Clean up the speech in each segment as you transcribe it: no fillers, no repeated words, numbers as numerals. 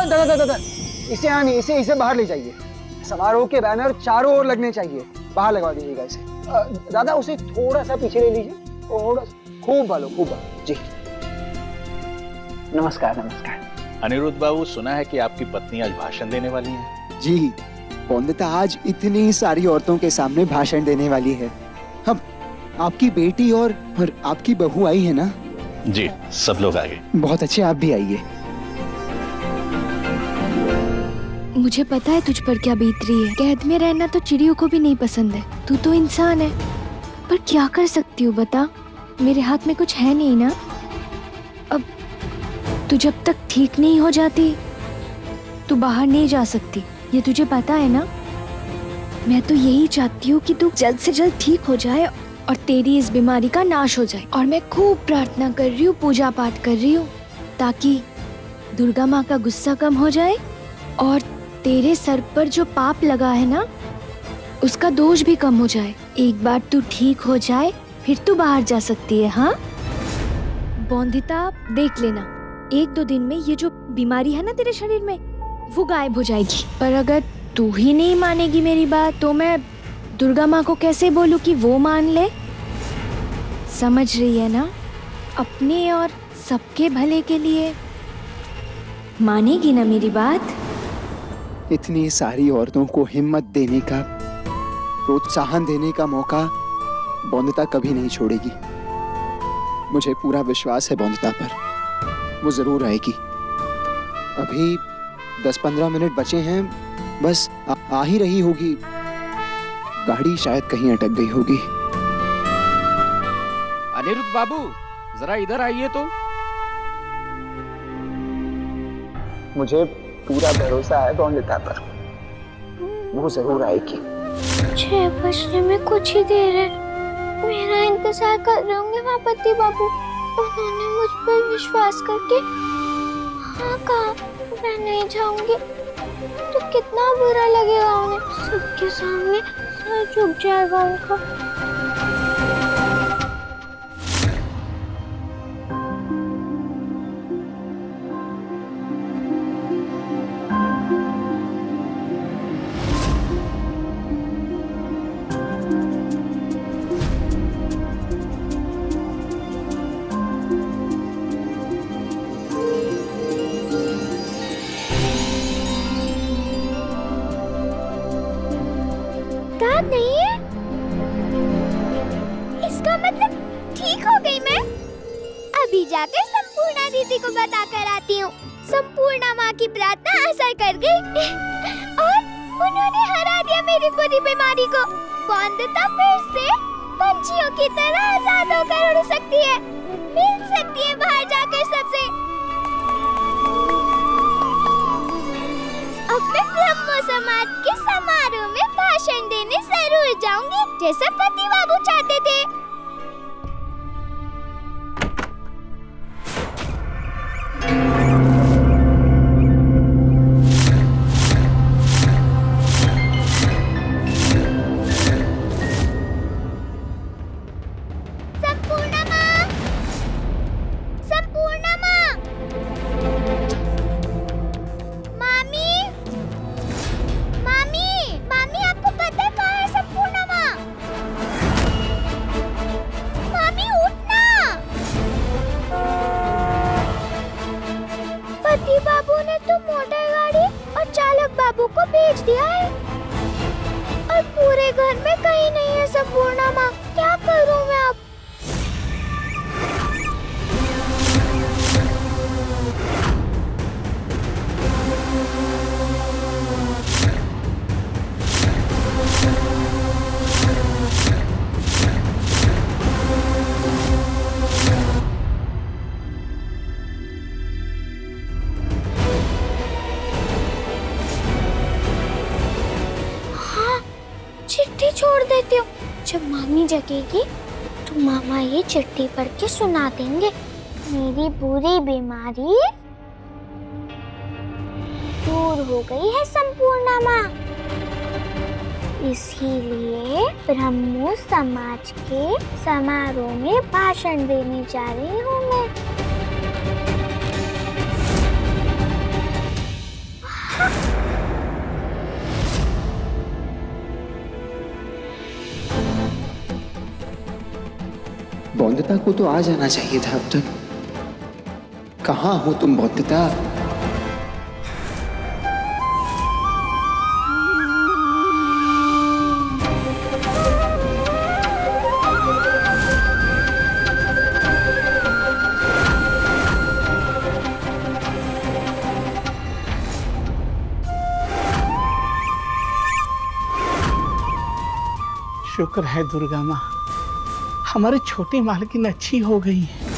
दादा, इसे यहाँ नहीं, इसे बाहर ले जाइए। समारोह के बैनर चारों ओर लगने चाहिए, बाहर लगवा दीजिएगा इसे। दादा उसे थोड़ा सा पीछे ले लीजिए, थोड़ा। खूब भालो जी। नमस्कार नमस्कार। अनिरुद्ध बाबू, सुना है कि आपकी पत्नी आज भाषण देने वाली है। जी, बॉन्दिता आज इतनी सारी औरतों के सामने भाषण देने वाली है। अब आपकी बेटी और आपकी बहू आई है ना? जी, सब लोग आ गए। बहुत अच्छे, आप भी आइए। मुझे पता है तुझ पर क्या बीत रही है। कैद में रहना तो चिड़ियों को भी नहीं पसंद है। तू तो इंसान है, पर क्या कर सकती हूँ बता? मेरे हाथ में कुछ है नहीं ना। अब तू जब तक ठीक नहीं हो जाती तू बाहर नहीं जा सकती, ये तुझे पता है ना। मैं तो यही चाहती हूँ कि तू जल्द से जल्द ठीक हो जाए और तेरी इस बीमारी का नाश हो जाए। और मैं खूब प्रार्थना कर रही हूँ, पूजा पाठ कर रही हूँ, ताकि दुर्गा माँ का गुस्सा कम हो जाए और तेरे सर पर जो पाप लगा है ना उसका दोष भी कम हो जाए। एक बार तू ठीक हो जाए फिर तू बाहर जा सकती है। हाँ बॉन्दिता, देख लेना 1-2 दिन में ये जो बीमारी है ना तेरे शरीर में वो गायब हो जाएगी। पर अगर तू ही नहीं मानेगी मेरी बात तो मैं दुर्गा माँ को कैसे बोलूँ कि वो मान ले? समझ रही है ना? अपने और सबके भले के लिए मानेगी ना मेरी बात? इतनी सारी औरतों को हिम्मत देने का, प्रोत्साहन देने का मौका बॉन्दिता कभी नहीं छोड़ेगी। मुझे पूरा विश्वास है बॉन्दिता पर, वो जरूर आएगी। अभी 10-15 मिनट बचे हैं, बस आ ही रही होगी। गाड़ी शायद कहीं अटक गई होगी। अनिरुद्ध बाबू, जरा इधर आइए तो। मुझे पूरा भरोसा है बॉन्दिता पर, वो जरूर आएगी। 6 बजने में कुछ ही देर है। मेरा इंतजार कर रहे होंगे वहाँ पति बाबू। उन्होंने मुझ पर विश्वास करके हाँ कहा, मैं नहीं जाऊंगी तो कितना बुरा लगेगा उन्हें। सबके सामने सर झुक जाएगा उनका। नहीं है, इसका मतलब ठीक हो गई मैं। अभी जाकर संपूर्णा दीदी को बता कर आती हूँ। संपूर्णा माँ की प्रार्थना असर कर गई और उन्होंने हरा दिया मेरी बुरी बीमारी को। बॉन्दिता फिर से पंछियों की तरह आजाद होकर उड़ सकती है, मिल सकती है बाहर जाकर सबसे। अब मैं ब्रह्मो समाज के समारोह में भाषण देने जरूर जाऊंगी, जैसा पति बाबू चाहते थे। संपूर्णा माँ, संपूर्णा माँ, मामी, मामी, मामी आपको पता है कहाँ है संपूर्णा माँ? मामी उठना। पति बाबू ने तो मोटर गाड़ी और चालक बाबू को भेज दिया है और पूरे घर में कहीं नहीं है संपूर्णा माँ। क्या करूँ मैं अब? चिट्ठी छोड़ देती हूँ। जब मामी जगेगी तो मामा ये चिट्ठी पढ़ के सुना देंगे। मेरी बुरी बीमारी दूर हो गई है संपूर्णा माँ। इसीलिए ब्रह्मो समाज के समारोह में भाषण देने जा रही हूँ मैं। बौंदता को तो आ जाना चाहिए था अब तक। कहाँ हो तुम बौंदता? शुक्र है दुर्गा माँ, हमारी छोटी मालकिन अच्छी हो गई है।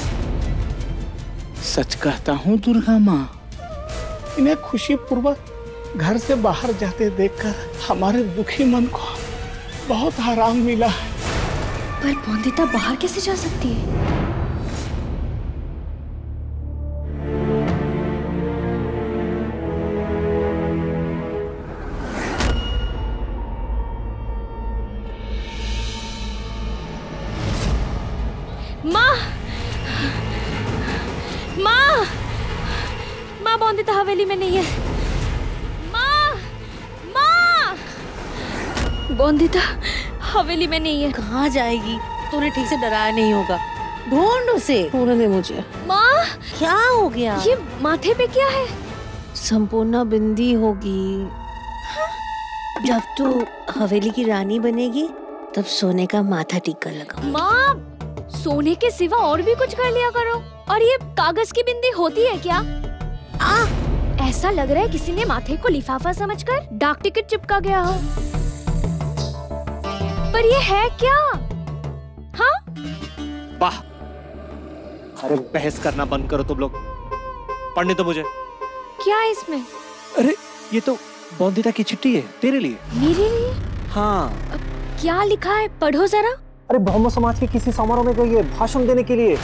सच कहता हूँ दुर्गा माँ, इन्हें खुशी पूर्वक घर से बाहर जाते देखकर हमारे दुखी मन को बहुत आराम मिला है। पर बौंदिता बाहर कैसे जा सकती है? माँ बौंदिता हवेली में नहीं है। माँ बौंदिता हवेली में नहीं है। कहाँ जाएगी? तूने ठीक से डराया नहीं होगा। ढूंढ उसे। ढूंढने दे मुझे। माँ क्या हो गया? ये माथे पे क्या है? संपूर्णा बिंदी होगी। जब तू हवेली की रानी बनेगी तब सोने का माथा टीका लगा। माँ सोने के सिवा और भी कुछ कर लिया करो। और ये कागज की बिंदी होती है क्या? ऐसा लग रहा है किसी ने माथे को लिफाफा समझकर डाक टिकट चिपका गया हो। पर ये है क्या? हाँ? वाह! अरे बहस करना बंद करो तुम लोग। पढ़ने तो मुझे। क्या है इसमें? अरे ये तो बौंदिता की चिट्ठी है तेरे लिए। मेरे लिए? हाँ। क्या लिखा है? पढ़ो जरा। अरे ब्रह्म समाज के किसी समारोह में गई है भाषण देने के लिए।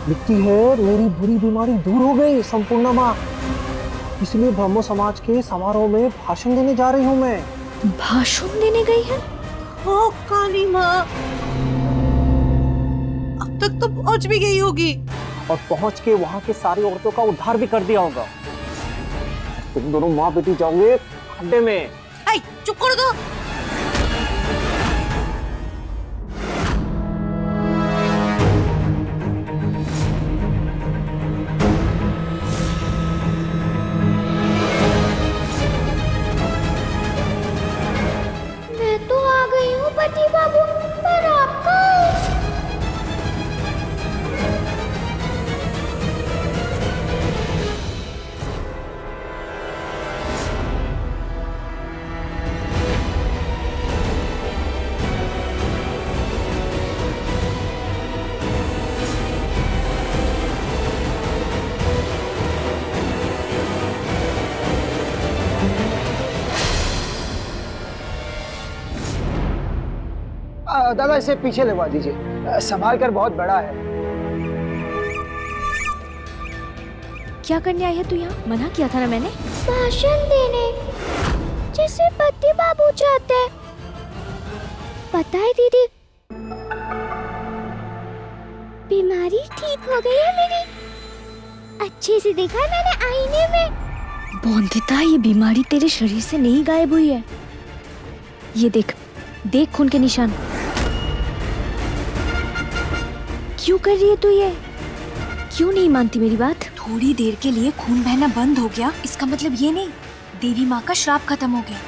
लिखती है, मेरी बुरी बीमारी दूर हो गई संपूर्णा माँ, इसलिए ब्रह्म समाज के समारोह में भाषण देने जा रही हूँ मैं। भाषण देने गई है? ओ काली माँ, अब तक तो पहुँच भी गई होगी। और पहुँच के वहाँ के सारी औरतों का उद्धार भी कर दिया होगा। तुम दोनों माँ बेटी जाओगे खड्डे में। चुप कर दो। पति बाबू, पर आपका दादा इसे पीछे लगवा दीजिए, संभाल कर, बहुत बड़ा है। क्या करने आई है तू यहाँ? मना किया था ना मैंने। भाषण देने, जैसे पति बाबू चाहते हैं। पता है दीदी, बीमारी ठीक हो गई है मेरी। अच्छे से देखा मैंने आईने में। बौंदिता, ये बीमारी तेरे शरीर से नहीं गायब हुई है। ये देख, देख खून के निशान। क्यों कर रही है तू ये? क्यों नहीं मानती मेरी बात? थोड़ी देर के लिए खून बहना बंद हो गया, इसका मतलब ये नहीं देवी माँ का श्राप खत्म हो गया।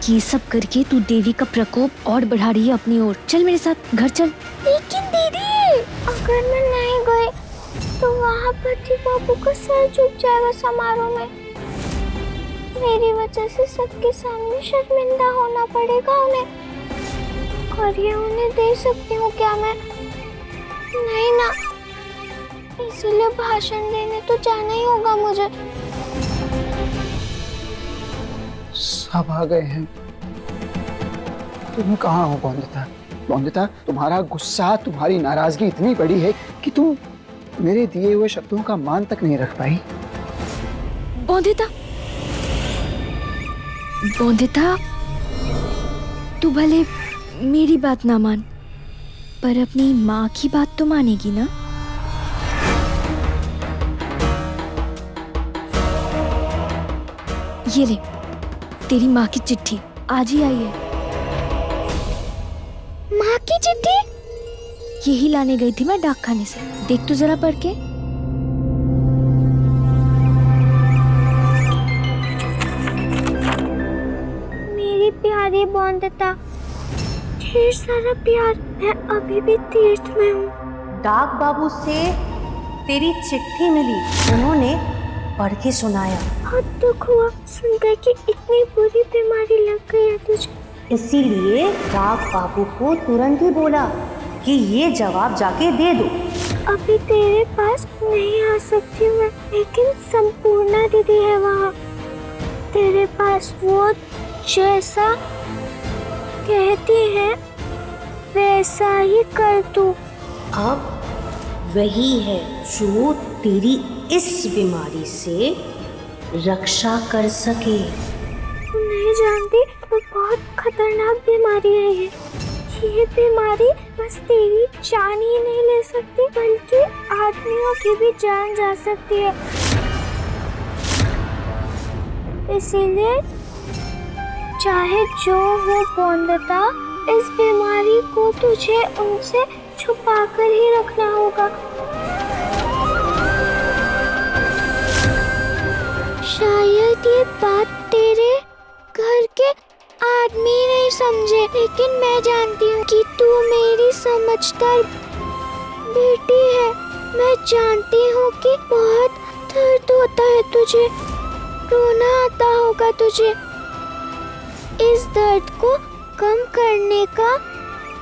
ये सब करके तू देवी का प्रकोप और बढ़ा रही है अपनी ओर। चल मेरे साथ घर चल। लेकिन दीदी, अगर मैं नहीं गई तो वहाँ पति बाबू का सर झुक जाएगा समारोह में। मेरी वजह से सबके सामने शर्मिंदा होना पड़ेगा उन्हें। और ये उन्हें दे सकती हूँ क्या मैं? नहीं ना, इसलिए भाषण देने तो जाना ही होगा मुझे। सब आ गए हैं। तुम कहाँ हो बौंदिता? बौंदिता, तुम्हारा गुस्सा, तुम्हारी नाराजगी इतनी बड़ी है कि तुम मेरे दिए हुए शब्दों का मान तक नहीं रख पाई। बौंदिता, बौंदिता, तू भले मेरी बात ना मान, पर अपनी माँ की बात तो मानेगी ना? ये ले, तेरी माँ की चिट्ठी आज ही आई है। माँ की चिट्ठी? यही लाने गई थी मैं डाक खाने से। देख तो जरा पढ़ के। मेरी प्यारी बोंदता, ढेर सारा प्यार। मैं अभी भी तीर्थ में हूँ। डाक बाबू से तेरी चिट्ठी मिली, उन्होंने पढ़ के सुनाया। बहुत दुख हुआ सुनकर कि इतनी बुरी बीमारी लग गई है तुझे। इसीलिए डाक बाबू को तुरंत ही बोला कि ये जवाब जाके दे दो। अभी तेरे पास नहीं आ सकती हूँ मैं, लेकिन संपूर्णा दीदी है वहाँ तेरे पास। वो जैसा कहती है वैसा ही कर तू। अब वही है जो तेरी इस बीमारी से रक्षा कर सके। नहीं जानती, वो बहुत खतरनाक बीमारी है ये बीमारी बस तेरी जान ही नहीं ले सकती, बल्कि आदमियों की भी जान जा सकती है। इसीलिए चाहे जो हो बोंदता, इस बीमारी को तुझे उनसे छुपा कर ही रखना होगा। शायद ये बात तेरे घर के आदमी नहीं समझे, लेकिन मैं जानती हूँ कि तू मेरी समझदार बेटी है। मैं जानती हूँ कि बहुत दर्द होता है तुझे, रोना आता होगा तुझे। इस दर्द को कम करने का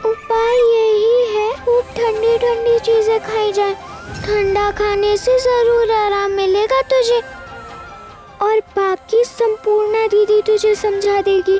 उपाय यही है, खूब ठंडी ठंडी चीजें खाई जाए। ठंडा खाने से जरूर आराम मिलेगा तुझे, और बाकी संपूर्णा दीदी तुझे समझा देगी।